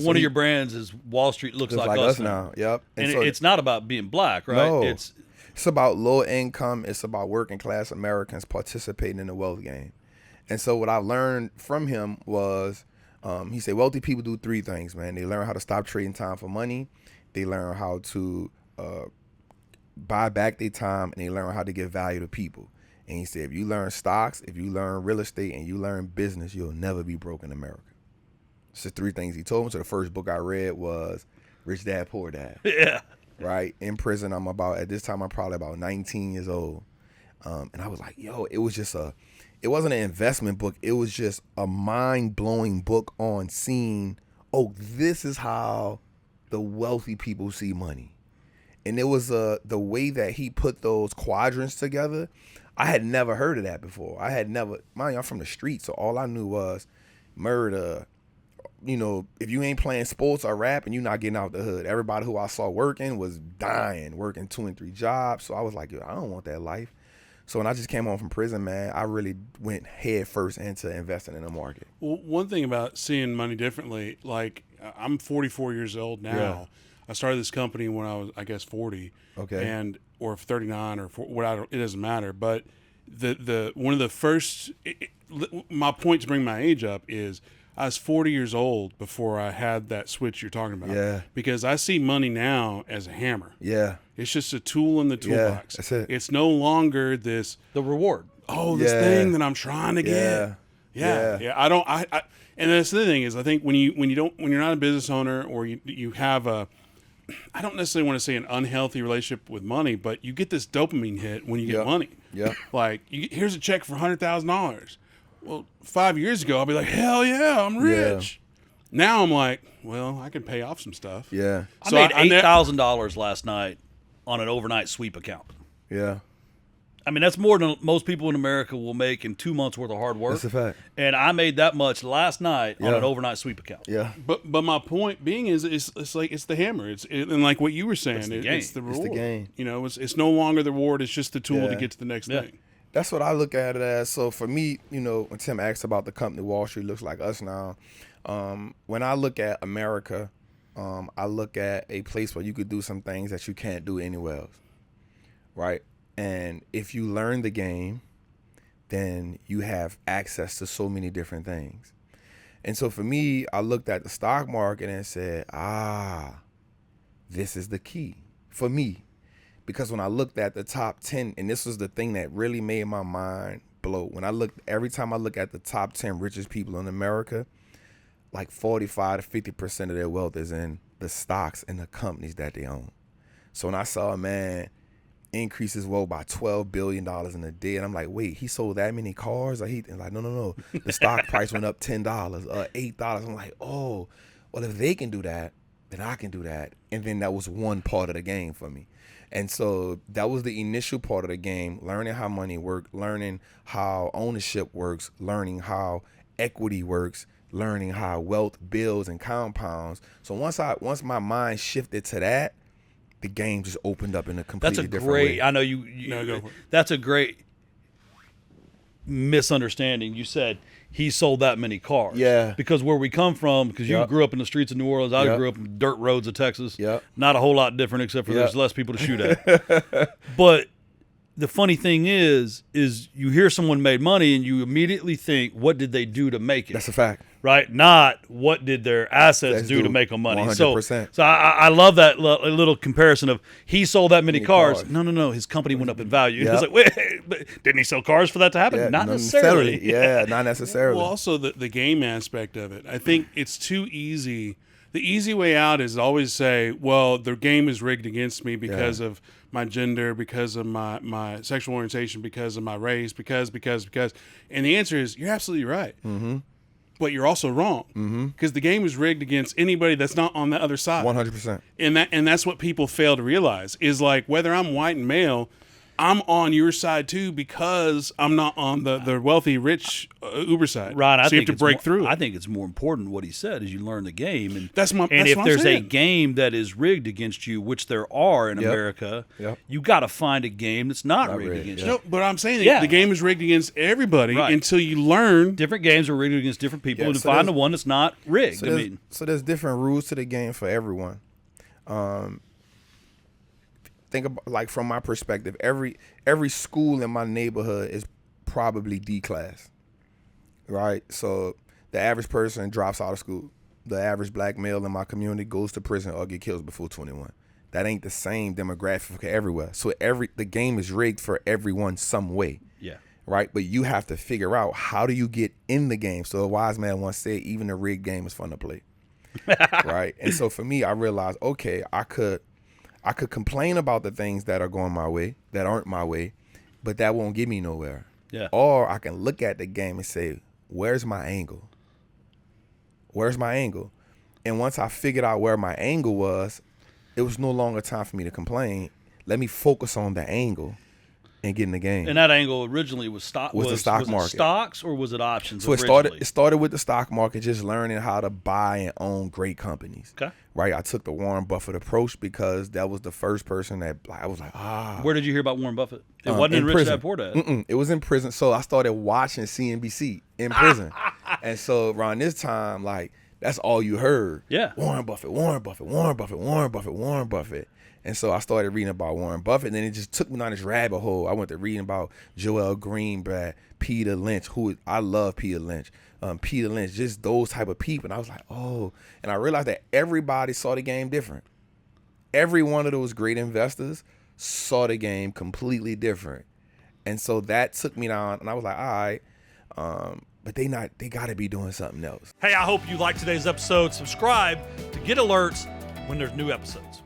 And one of your brands is Wall Street looks like us now. Yep. And so it's not about being black, right? No. It's about low income. It's about working class Americans participating in the wealth game. And so what I learned from him was, he said, wealthy people do three things, man. They learn how to stop trading time for money. They learn how to buy back their time, and they learn how to give value to people. And he said, if you learn stocks, if you learn real estate, and you learn business, you'll never be broke in America. It's the three things he told me. So the first book I read was Rich Dad, Poor Dad. Yeah. Right? In prison, at this time, I'm probably about 19 years old. And I was like, yo, it wasn't an investment book. It was just a mind-blowing book on seeing, this is how the wealthy people see money. And it was the way that he put those quadrants together. I had never heard of that before. Mind you, I'm from the street, so all I knew was murder. If you ain't playing sports or rap and you're not getting out the hood. Everybody who I saw working was dying, working 2 and 3 jobs. So I was like, yo, I don't want that life. So when I just came home from prison, man, I really went head first into investing in the market. Well, one thing about seeing money differently, like I'm 44 years old now. Yeah. I started this company when I was, I guess, 40. Okay. Or 39 or 40, it doesn't matter. But the one of the first, my point to bring my age up is I was 40 years old before I had that switch you're talking about. Yeah. Because I see money now as a hammer. Yeah. It's just a tool in the toolbox. Yeah, that's it. It's no longer the reward. This thing that I'm trying to get. Yeah. And that's the thing is, I think when you're not a business owner or you have I don't necessarily want to say an unhealthy relationship with money, but you get this dopamine hit when you get money. Yeah. Like, here's a check for $100,000. Well, 5 years ago, I'll be like, hell yeah, I'm rich. Yeah. Now I'm like, well, I can pay off some stuff. Yeah. I made $8,000 last night on an overnight sweep account. Yeah. I mean, that's more than most people in America will make in 2 months worth of hard work. That's a fact. And I made that much last night on an overnight sweep account. Yeah. But my point being is, it's like it's the hammer. And like what you were saying, it's the reward. It's the game. It's no longer the reward. It's just the tool to get to the next thing. That's what I look at it as. So for me, when Tim asked about the company Wall Street looks like us now, when I look at America, I look at a place where you could do some things that you can't do anywhere else, right? And if you learn the game, then you have access to so many different things. And so for me, I looked at the stock market and said, this is the key for me. Because when I looked at the top 10, and this was the thing that really made my mind blow. Every time I look at the top 10 richest people in America, like 45 to 50% of their wealth is in the stocks and the companies that they own. So when I saw a man increase his wealth by $12 billion in a day, and I'm like, wait, he sold that many cars? And like, no. The stock price went up $10, $8. I'm like, oh, well, if they can do that, then I can do that. And then that was one part of the game for me. And so that was the initial part of the game, learning how money works, learning how ownership works, learning how equity works, learning how wealth builds and compounds. So once my mind shifted to that, the game just opened up in a completely different way. I know you that's a great misunderstanding. You said he sold that many cars. Yeah. Because where we come from, because you grew up in the streets of New Orleans, I grew up in dirt roads of Texas. Yep. Not a whole lot different except for there's less people to shoot at. But the funny thing is you hear someone made money and you immediately think, what did they do to make it? That's a fact. Right? Not what did their assets do to make them money. 100%. So I love that little comparison of he sold that many cars. No. His company went up in value. Yep. It's like, wait, but didn't he sell cars for that to happen? Yeah, not necessarily. Yeah, not necessarily. Well, also the game aspect of it. I think it's too easy. The easy way out is always say, well, the game is rigged against me because of my gender, because of my sexual orientation, because of my race, because. And the answer is, you're absolutely right. Mm-hmm. But you're also wrong, because the game is rigged against anybody that's not on the other side. 100%. And that's what people fail to realize is, like, whether I'm white and male, I'm on your side too because I'm not on the wealthy, rich Uber side. Right, so you have to break through. I think it's more important what he said is you learn the game, and that's if what there's I'm saying. a game that is rigged against you, which there are in America, you got to find a game that's not rigged against you. No, but I'm saying the game is rigged against everybody until you learn. Different games are rigged against different people, and find the one that's not rigged. So there's different rules to the game for everyone. Think about, like, from my perspective, every school in my neighborhood is probably D class, right? So the average person drops out of school. The average black male in my community goes to prison or get killed before 21. That ain't the same demographic everywhere. So the game is rigged for everyone some way. Yeah. Right? But you have to figure out, how do you get in the game? So a wise man once said, even the rigged game is fun to play. Right? And so for me, I realized, okay, I could complain about the things that are going my way, that aren't my way, but that won't get me nowhere. Yeah. Or I can look at the game and say, where's my angle? Where's my angle? And once I figured out where my angle was, it was no longer time for me to complain. Let me focus on the angle and get in the game. And that angle originally was the stock market. It stocks or was it options? So it started with the stock market, just learning how to buy and own great companies. Okay. Right. I took the Warren Buffett approach because that was the first person that I was like, Where did you hear about Warren Buffett? It wasn't in Rich Dad Poor Dad. It was in prison. So I started watching CNBC in prison. And so around this time, like, that's all you heard. Yeah. Warren Buffett, Warren Buffett, Warren Buffett, Warren Buffett, Warren Buffett. And so I started reading about Warren Buffett, and then it just took me down this rabbit hole. I went to reading about Joel Greenblatt, Peter Lynch, I love Peter Lynch. Peter Lynch, just those type of people. And I was like, oh. And I realized that everybody saw the game different. Every one of those great investors saw the game completely different. And so that took me down, and I was like, all right, but they got to be doing something else. Hey, I hope you liked today's episode. Subscribe to get alerts when there's new episodes.